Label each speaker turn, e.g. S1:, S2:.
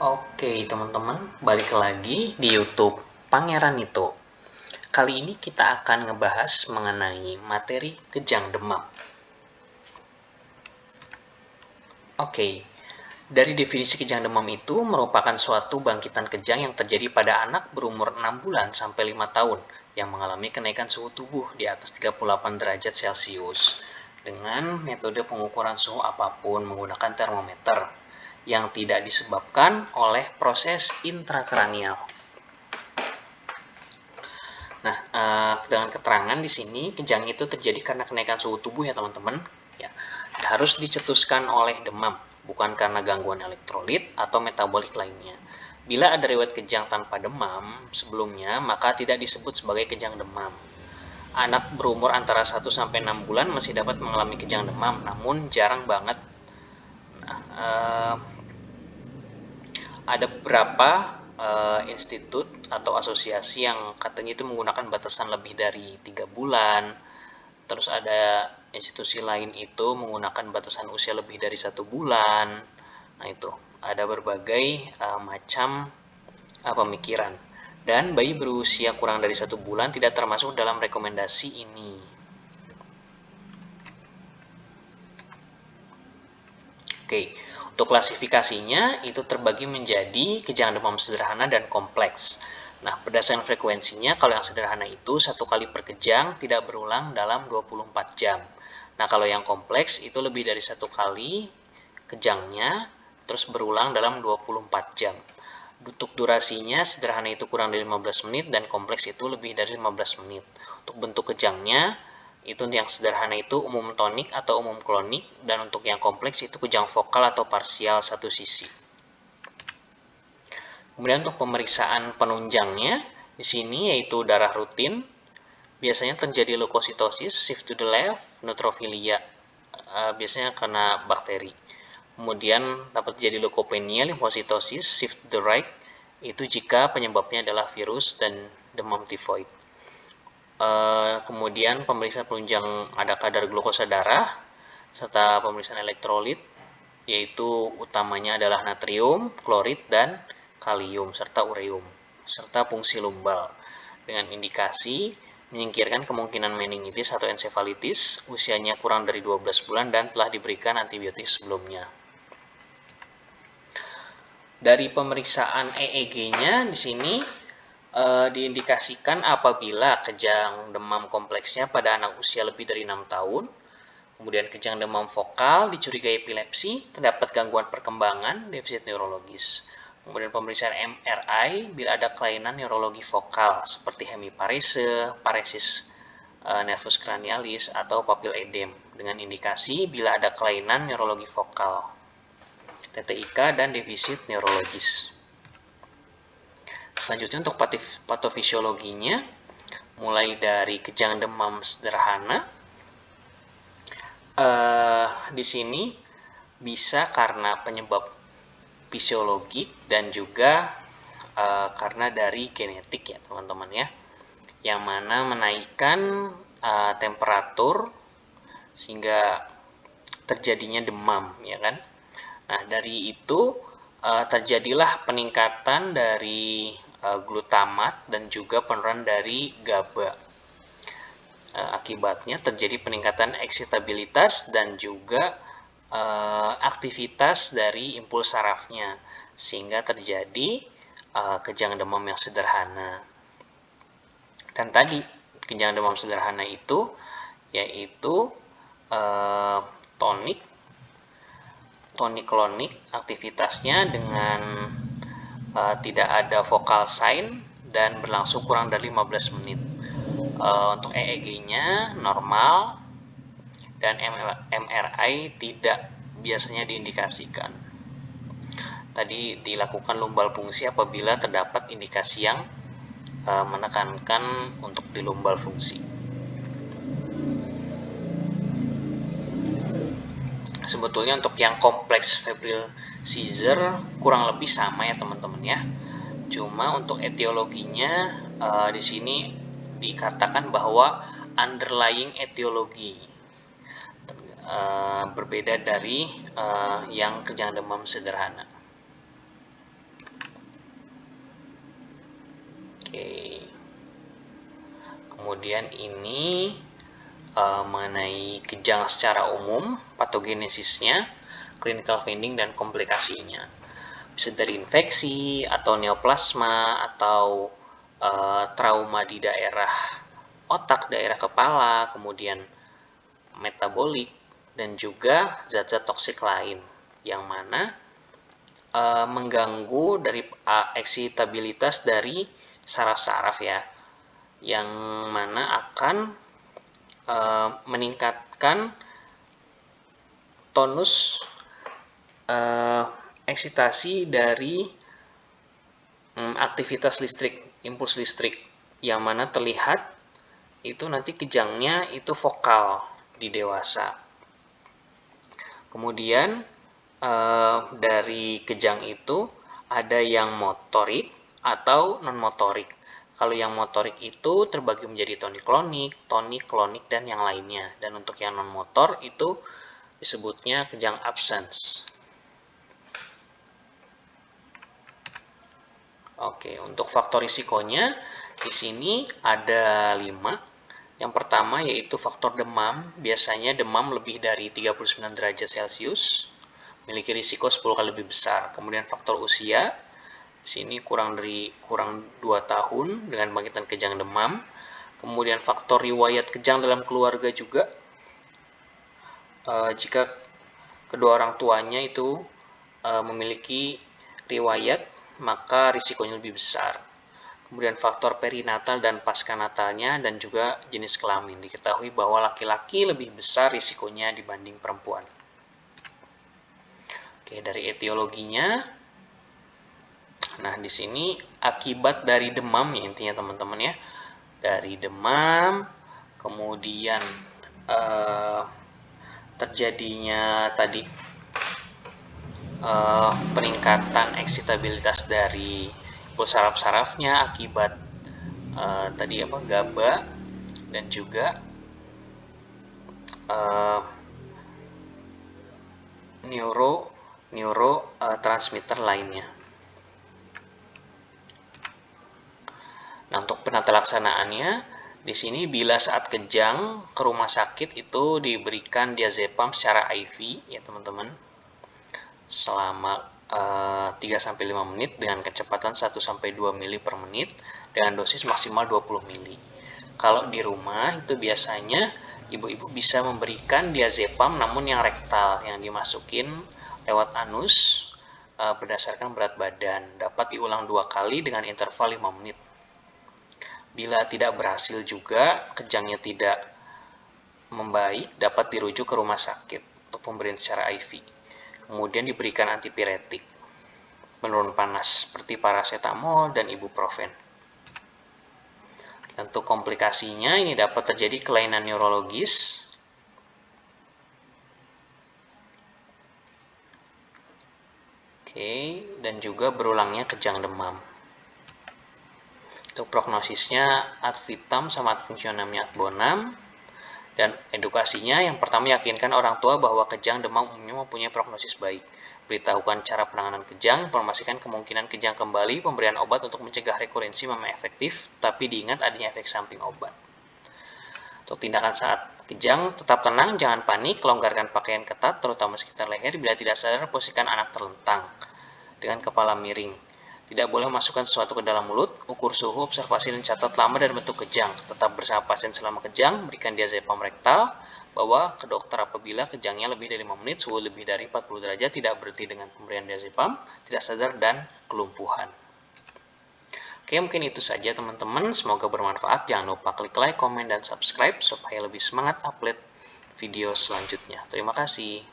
S1: Oke teman-teman, balik lagi di YouTube Pangeran Nito. Kali ini kita akan ngebahas mengenai materi kejang demam. Oke, dari definisi kejang demam itu merupakan suatu bangkitan kejang yang terjadi pada anak berumur 6 bulan sampai 5 tahun yang mengalami kenaikan suhu tubuh di atas 38 derajat Celcius dengan metode pengukuran suhu apapun menggunakan termometer yang tidak disebabkan oleh proses intrakranial. Nah, dengan keterangan di sini kejang itu terjadi karena kenaikan suhu tubuh ya teman-teman. Ya, harus dicetuskan oleh demam, bukan karena gangguan elektrolit atau metabolik lainnya. Bila ada riwayat kejang tanpa demam sebelumnya, maka tidak disebut sebagai kejang demam. Anak berumur antara 1 sampai 6 bulan masih dapat mengalami kejang demam, namun jarang banget. Nah, ada beberapa institut atau asosiasi yang katanya itu menggunakan batasan lebih dari 3 bulan. Terus ada institusi lain itu menggunakan batasan usia lebih dari 1 bulan. Nah itu ada berbagai macam pemikiran. Dan bayi berusia kurang dari 1 bulan tidak termasuk dalam rekomendasi ini. Oke, untuk klasifikasinya itu terbagi menjadi kejang demam sederhana dan kompleks. Nah, berdasarkan frekuensinya, kalau yang sederhana itu 1 kali per kejang tidak berulang dalam 24 jam. Nah, kalau yang kompleks itu lebih dari 1 kali kejangnya, terus berulang dalam 24 jam. Untuk durasinya, sederhana itu kurang dari 15 menit dan kompleks itu lebih dari 15 menit. Untuk bentuk kejangnya, itu yang sederhana itu umum tonik atau umum klonik, dan untuk yang kompleks itu kejang vokal atau parsial satu sisi. Kemudian untuk pemeriksaan penunjangnya di sini yaitu darah rutin, biasanya terjadi leukositosis, shift to the left, neutrophilia, biasanya karena bakteri. Kemudian dapat terjadi leukopenia, limfositosis, shift to the right, itu jika penyebabnya adalah virus dan demam tifoid. Kemudian pemeriksaan penunjang ada kadar glukosa darah serta pemeriksaan elektrolit, yaitu utamanya adalah natrium, klorid, dan kalium serta ureum, serta fungsi lumbal dengan indikasi menyingkirkan kemungkinan meningitis atau ensefalitis, usianya kurang dari 12 bulan dan telah diberikan antibiotik sebelumnya. Dari pemeriksaan EEG-nya di sini diindikasikan apabila kejang demam kompleksnya pada anak usia lebih dari 6 tahun, kemudian kejang demam vokal dicurigai epilepsi, terdapat gangguan perkembangan, defisit neurologis. Kemudian pemeriksaan MRI bila ada kelainan neurologi vokal seperti hemiparese, paresis nervus cranialis, atau papil edem dengan indikasi bila ada kelainan neurologi vokal, TTIK, dan defisit neurologis. Selanjutnya untuk patofisiologinya, mulai dari kejang demam sederhana, di sini bisa karena penyebab fisiologik dan juga karena dari genetik ya teman-teman ya, yang mana menaikkan temperatur sehingga terjadinya demam ya kan. Nah dari itu terjadilah peningkatan dari glutamat dan juga penurunan dari GABA. Akibatnya terjadi peningkatan eksitabilitas dan juga aktivitas dari impuls sarafnya, sehingga terjadi kejang demam yang sederhana. Dan tadi kejang demam sederhana itu yaitu tonik klonik, aktivitasnya dengan tidak ada vokal sign dan berlangsung kurang dari 15 menit. Untuk EEG-nya normal dan MRI tidak biasanya diindikasikan. Tadi dilakukan lumbal fungsi apabila terdapat indikasi yang menekankan untuk di lumbal fungsi. Sebetulnya untuk yang kompleks febrile seizure kurang lebih sama ya teman-teman ya. Cuma untuk etiologinya di sini dikatakan bahwa underlying etiologi berbeda dari yang kejang demam sederhana. Oke. Kemudian ini mengenai kejang secara umum, patogenesisnya, clinical finding dan komplikasinya. Bisa dari infeksi atau neoplasma atau trauma di daerah otak, daerah kepala, kemudian metabolik, dan juga zat-zat toksik lain yang mana mengganggu dari eksitabilitas dari saraf-saraf ya, yang mana akan meningkatkan tonus eksitasi dari aktivitas listrik, impuls listrik, yang mana terlihat itu nanti kejangnya itu vokal di dewasa. Kemudian dari kejang itu ada yang motorik atau non-motorik. Kalau yang motorik itu terbagi menjadi tonik-klonik, tonik-klonik, dan yang lainnya. Dan untuk yang non-motor itu disebutnya kejang absence. Oke, untuk faktor risikonya di sini ada 5. Yang pertama yaitu faktor demam. Biasanya demam lebih dari 39 derajat Celcius memiliki risiko 10 kali lebih besar. Kemudian faktor usia, di sini kurang 2 tahun dengan bangkitan kejang demam. Kemudian faktor riwayat kejang dalam keluarga juga. Jika kedua orang tuanya itu memiliki riwayat, maka risikonya lebih besar. Kemudian faktor perinatal dan pasca natalnya, dan juga jenis kelamin. Diketahui bahwa laki-laki lebih besar risikonya dibanding perempuan. Oke, dari etiologinya, nah di sini akibat dari demam ya intinya teman-teman ya, dari demam, kemudian terjadinya tadi peningkatan eksitabilitas dari saraf-sarafnya akibat tadi GABA, dan juga neurotransmitter lainnya. Nah, untuk penata laksanaannya di sini bila saat kejang ke rumah sakit itu diberikan diazepam secara IV ya teman-teman, selama 3-5 menit dengan kecepatan 1-2 mili per menit dengan dosis maksimal 20 mili. Kalau di rumah itu biasanya ibu-ibu bisa memberikan diazepam namun yang rektal, yang dimasukin lewat anus berdasarkan berat badan. Dapat diulang 2 kali dengan interval 5 menit. Bila tidak berhasil juga, kejangnya tidak membaik, dapat dirujuk ke rumah sakit untuk pemberian secara IV. Kemudian diberikan antipiretik, penurun panas seperti paracetamol dan ibuprofen. Untuk komplikasinya ini dapat terjadi kelainan neurologis, dan juga berulangnya kejang demam. Untuk prognosisnya ad vitam sama ad functionamnya ad bonam. Dan edukasinya yang pertama yakinkan orang tua bahwa kejang demam umumnya mempunyai prognosis baik. Beritahukan cara penanganan kejang, informasikan kemungkinan kejang kembali, pemberian obat untuk mencegah rekurensi memang efektif, tapi diingat adanya efek samping obat. Untuk tindakan saat kejang, tetap tenang, jangan panik, longgarkan pakaian ketat, terutama sekitar leher. Bila tidak sadar, posisikan anak terlentang dengan kepala miring. Tidak boleh masukkan sesuatu ke dalam mulut, ukur suhu, observasi dan catat lama dan bentuk kejang. Tetap bersama pasien selama kejang, berikan diazepam rektal, bawa ke dokter apabila kejangnya lebih dari 5 menit, suhu lebih dari 40 derajat, tidak berhenti dengan pemberian diazepam, tidak sadar, dan kelumpuhan. Oke, mungkin itu saja teman-teman, semoga bermanfaat. Jangan lupa klik like, komen, dan subscribe supaya lebih semangat upload video selanjutnya. Terima kasih.